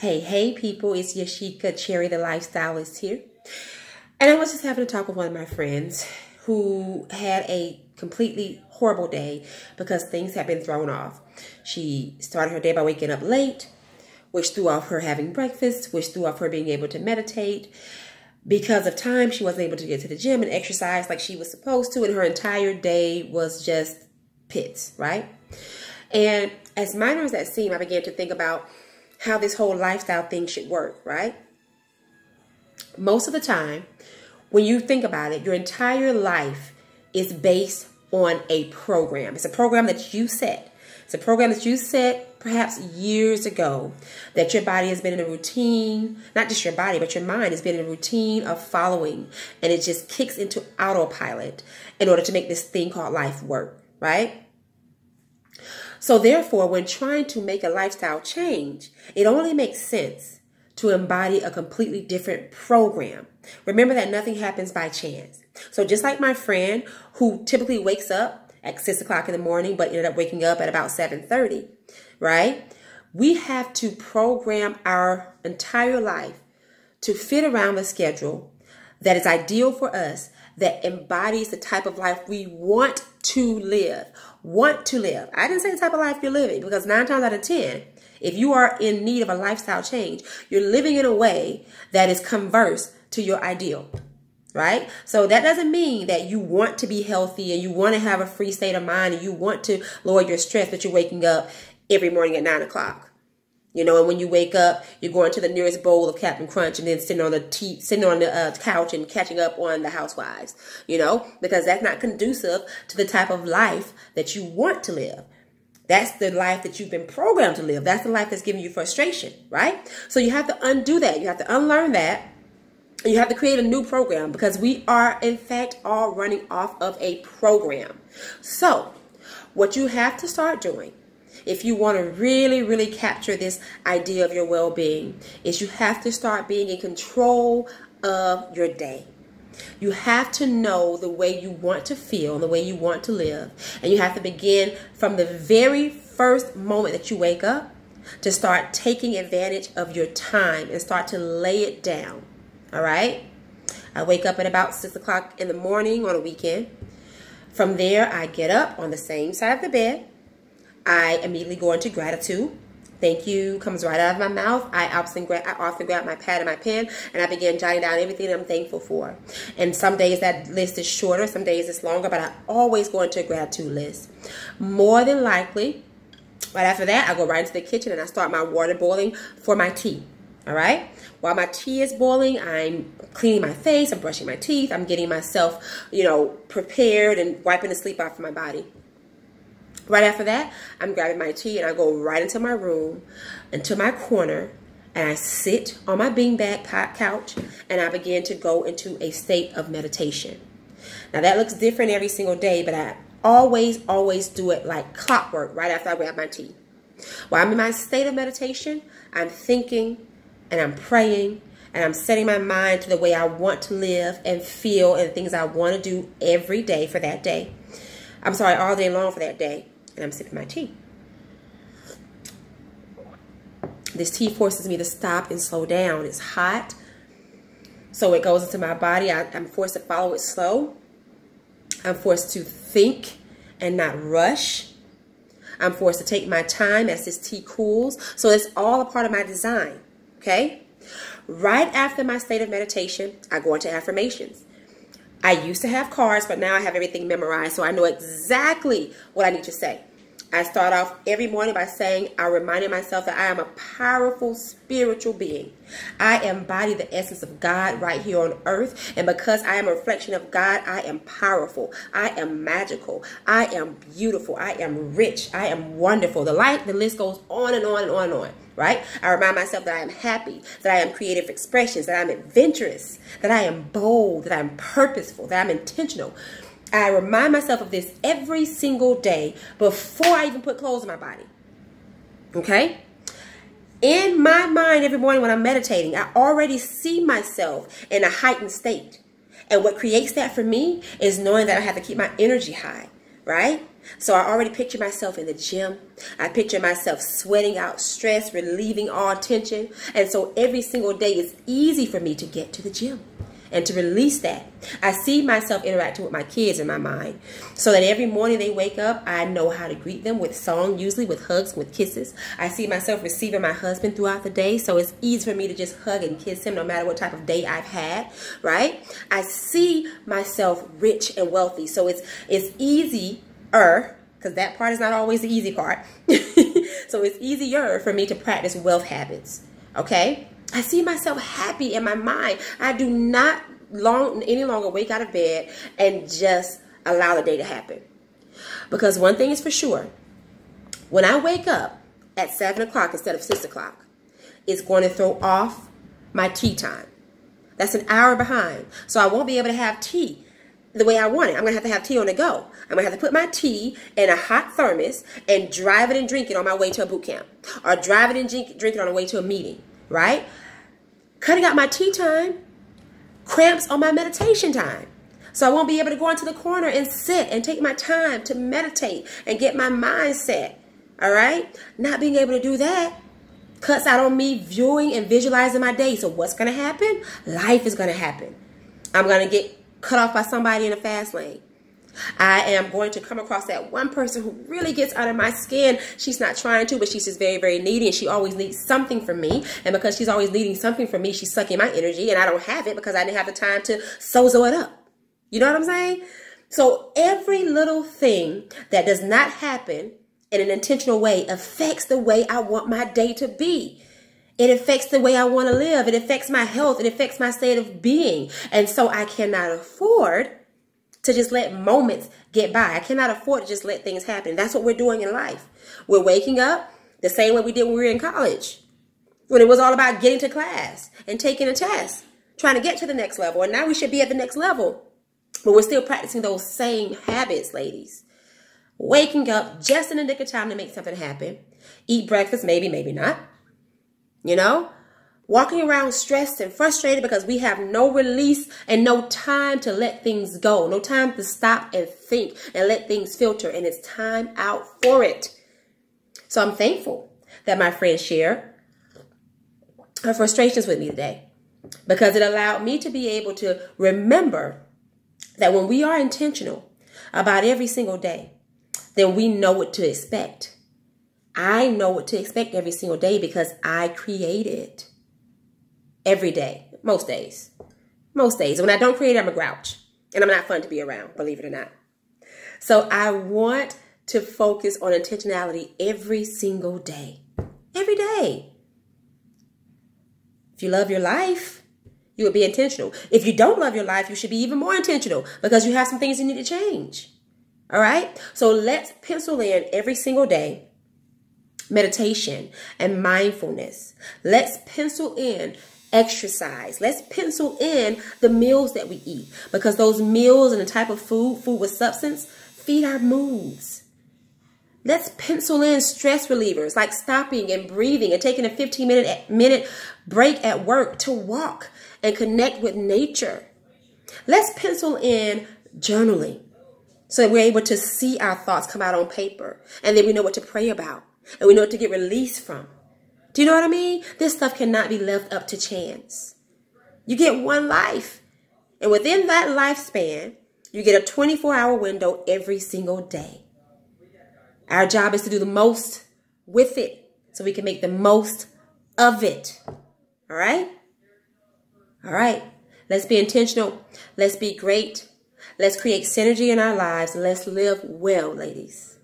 Hey people, it's Yashika Cherry, the lifestylist here. And I was just having a talk with one of my friends who had a completely horrible day because things had been thrown off. She started her day by waking up late, which threw off her having breakfast, which threw off her being able to meditate. Because of time, she wasn't able to get to the gym and exercise like she was supposed to, and her entire day was just pits, right? And as minor as that seemed, I began to think about how this whole lifestyle thing should work, right? Most of the time, when you think about it, your entire life is based on a program. It's a program that you set. It's a program that you set perhaps years ago, that your body has been in a routine, not just your body, but your mind has been in a routine of following, and it just kicks into autopilot in order to make this thing called life work, right? So therefore, when trying to make a lifestyle change, it only makes sense to embody a completely different program. Remember that nothing happens by chance. So just like my friend who typically wakes up at 6 o'clock in the morning, but ended up waking up at about 7:30, right? We have to program our entire life to fit around the schedule that is ideal for us, that embodies the type of life we want to live. I didn't say the type of life you're living, because 9 times out of 10, if you are in need of a lifestyle change, you're living in a way that is converse to your ideal, right? So that doesn't mean that you want to be healthy and you want to have a free state of mind and you want to lower your stress, but you're waking up every morning at 9 o'clock. You know, and when you wake up, you're going to the nearest bowl of Captain Crunch and then sitting on the couch and catching up on the Housewives, you know, because that's not conducive to the type of life that you want to live. That's the life that you've been programmed to live. That's the life that's giving you frustration, right? So you have to undo that. You have to unlearn that. And you have to create a new program, because we are, in fact, all running off of a program. So what you have to start doing, if you want to really, really capture this idea of your well-being, is you have to start being in control of your day. You have to know the way you want to feel, the way you want to live. And you have to begin from the very first moment that you wake up to start taking advantage of your time and start to lay it down. All right? I wake up at about 6 o'clock in the morning on a weekend. From there, I get up on the same side of the bed. I immediately go into gratitude. Thank you comes right out of my mouth. I often grab my pad and my pen, and I begin jotting down everything that I'm thankful for. And some days that list is shorter, some days it's longer, but I always go into a gratitude list. More than likely, right after that, I go right into the kitchen and I start my water boiling for my tea. All right? While my tea is boiling, I'm cleaning my face, I'm brushing my teeth, I'm getting myself, you know, prepared and wiping the sleep off of my body. Right after that, I'm grabbing my tea and I go right into my room, into my corner, and I sit on my beanbag couch and I begin to go into a state of meditation. Now that looks different every single day, but I always do it like clockwork right after I grab my tea. While I'm in my state of meditation, I'm thinking and I'm praying and I'm setting my mind to the way I want to live and feel and things I want to do every day for that day. I'm sorry, all day long for that day. And I'm sipping my tea. This tea forces me to stop and slow down. It's hot, so it goes into my body. I'm forced to follow it slow. I'm forced to think and not rush. I'm forced to take my time as this tea cools. So it's all a part of my design, okay? Right after my state of meditation, I go into affirmations. I used to have cards, but now I have everything memorized, so I know exactly what I need to say. I start off every morning by saying, I'm reminding myself that I am a powerful spiritual being. I embody the essence of God right here on earth, and because I am a reflection of God, I am powerful. I am magical. I am beautiful. I am rich. I am wonderful. The list goes on and on and on and on. Right? I remind myself that I am happy, that I am creative expressions, that I'm adventurous, that I am bold, that I'm purposeful, that I'm intentional. I remind myself of this every single day before I even put clothes on my body. Okay? In my mind every morning when I'm meditating, I already see myself in a heightened state. And what creates that for me is knowing that I have to keep my energy high. right? So I already picture myself in the gym. I picture myself sweating out stress, relieving all tension. And so every single day it's easy for me to get to the gym and to release that. I see myself interacting with my kids in my mind so that every morning they wake up, I know how to greet them with song, usually with hugs, with kisses. I see myself receiving my husband throughout the day, so it's easy for me to just hug and kiss him no matter what type of day I've had, right? I see myself rich and wealthy, so it's easier, because that part is not always the easy part. So it's easier for me to practice wealth habits, I see myself happy in my mind. I do not any longer wake out of bed and just allow the day to happen. Because one thing is for sure, when I wake up at 7 o'clock instead of 6 o'clock, it's going to throw off my tea time. That's an hour behind. So I won't be able to have tea the way I want it. I'm going to have tea on the go. I'm going to have to put my tea in a hot thermos and drive it and drink it on my way to a boot camp. Or drive it and drink it on the way to a meeting, right? Cutting out my tea time cramps on my meditation time. So I won't be able to go into the corner and sit and take my time to meditate and get my mind set. All right? Not being able to do that cuts out on me viewing and visualizing my day. So what's going to happen? Life is going to happen. I'm going to get cut off by somebody in a fast lane. I am going to come across that one person who really gets under my skin. She's not trying to, but she's just very, very needy, and she always needs something from me. And because she's always needing something from me, she's sucking my energy, and I don't have it because I didn't have the time to sozo it up. You know what I'm saying? So every little thing that does not happen in an intentional way affects the way I want my day to be. It affects the way I want to live. It affects my health. It affects my state of being. And so I cannot afford to just let moments get by. I cannot afford to just let things happen. That's what we're doing in life. We're waking up the same way we did when we were in college, when it was all about getting to class and taking a test, trying to get to the next level. And now we should be at the next level. But we're still practicing those same habits, ladies. Waking up just in the nick of time to make something happen. Eat breakfast, maybe, maybe not. You know? Walking around stressed and frustrated because we have no release and no time to let things go. No time to stop and think and let things filter. And it's time out for it. So I'm thankful that my friend shared her frustrations with me today, because it allowed me to be able to remember that when we are intentional about every single day, then we know what to expect. I know what to expect every single day because I create it. Every day, most days. Most days. When I don't create, I'm a grouch. And I'm not fun to be around, believe it or not. So I want to focus on intentionality every single day. Every day. If you love your life, you will be intentional. If you don't love your life, you should be even more intentional because you have some things you need to change. All right? So let's pencil in every single day meditation and mindfulness. Let's pencil in exercise. Let's pencil in the meals that we eat, because those meals and the type of food with substance, feed our moods. Let's pencil in stress relievers like stopping and breathing and taking a 15-minute break at work to walk and connect with nature. Let's pencil in journaling so that we're able to see our thoughts come out on paper, and then we know what to pray about and we know what to get released from. Do you know what I mean? This stuff cannot be left up to chance. You get one life. And within that lifespan, you get a 24-hour window every single day. Our job is to do the most with it so we can make the most of it. All right? All right. Let's be intentional. Let's be great. Let's create synergy in our lives. Let's live well, ladies.